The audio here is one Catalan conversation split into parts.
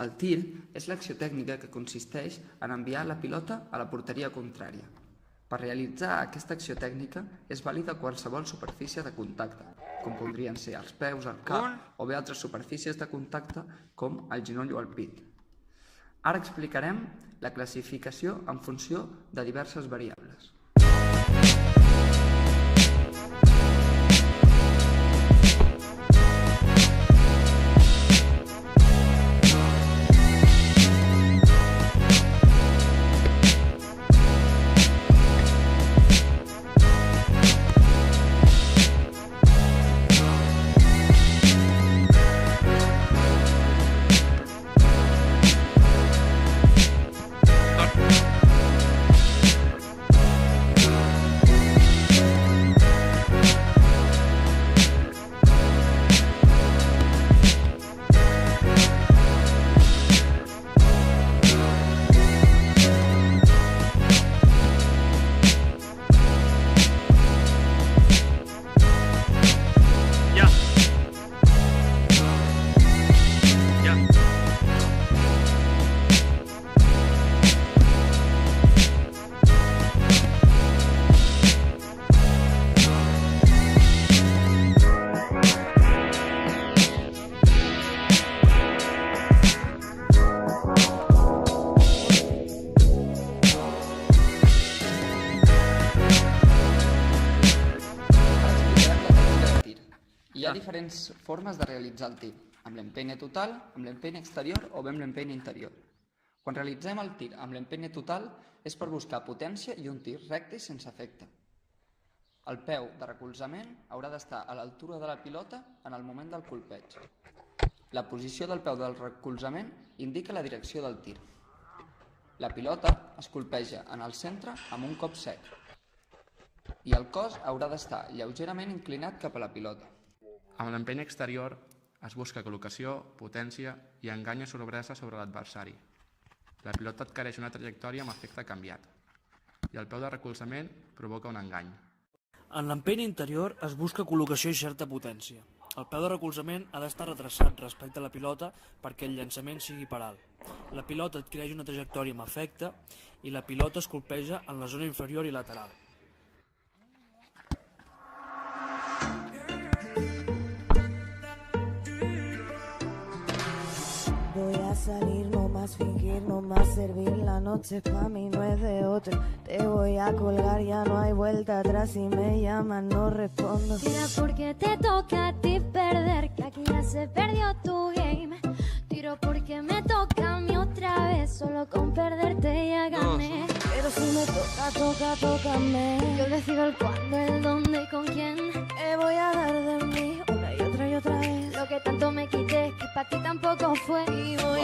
El tir és l'acció tècnica que consisteix en enviar la pilota a la porteria contrària. Per realitzar aquesta acció tècnica és vàlida qualsevol superfície de contacte, com podrien ser els peus, el cap o bé altres superfícies de contacte com el genoll o el pit. Ara explicarem la classificació en funció de diverses variables. Hi ha diferents formes de realitzar el tir, amb l'empeny total, amb l'empeny exterior o bé amb l'empeny interior. Quan realitzem el tir amb l'empeny total és per buscar potència i un tir recte i sense efecte. El peu de recolzament haurà d'estar a l'altura de la pilota en el moment del colpeig. La posició del peu del recolzament indica la direcció del tir. La pilota es colpeja en el centre amb un cop sec i el cos haurà d'estar lleugerament inclinat cap a la pilota. Amb l'empeny exterior es busca col·locació, potència i enganya sorpresa sobre l'adversari. La pilota adquireix una trajectòria amb efecte canviat i el peu de recolzament provoca un engany. En l'empeny interior es busca col·locació i certa potència. El peu de recolzament ha d'estar retrasat respecte a la pilota perquè el llançament sigui per alt. La pilota adquireix una trajectòria amb efecte i la pilota es colpeja en la zona inferior i lateral. Voy a salir, no más fingir, no más servir. La noche pa' mí no es de otro. Te voy a colgar, ya no hay vuelta atrás. Si me llaman no respondo. Tira porque te toca a ti perder, que aquí ya se perdió tu game. Tiro porque me toca a mí otra vez, solo con perderte ya gané. Pero si me toca, tócame. Yo decido el cuándo, el dónde y con quién. Te voy a dar de mí una y otra vez. Lo que tanto me quité, que para ti tampoco fue. Y voy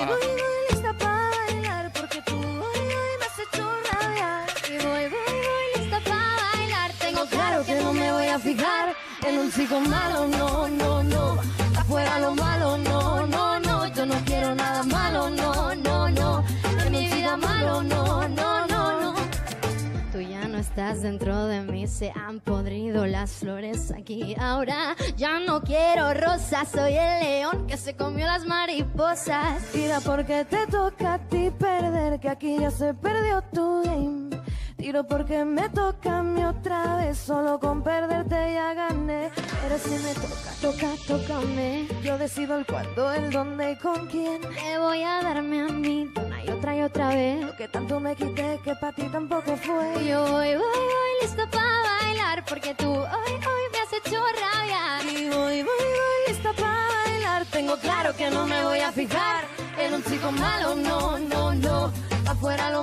lista para bailar, porque tú hoy me has hecho rabiar. Y voy lista para bailar. Tengo Claro que no me voy a fijar en un chico malo, no. Afuera lo malo, no. Yo no quiero nada malo, no. En mi vida malo, no. Tú ya no estás dentro de mí, se han podrido las flores aquí. Ahora ya no quiero rosas, soy el león que se comió las mariposas. Tira porque te toca a ti perder, que aquí ya se perdió tu game. Tiro porque me toca a mí otra vez, solo con perderte ya gané. Pero si me tócame. Yo decido el cuándo, el dónde y con quién. Te voy a darme a mí una y otra vez. Lo que tanto me quité que para ti tampoco fue. Yo voy lista para bailar, porque tú hoy me has hecho rabiar. Y voy lista para bailar. Tengo claro que no me voy a fijar en un chico malo, no. Afuera lo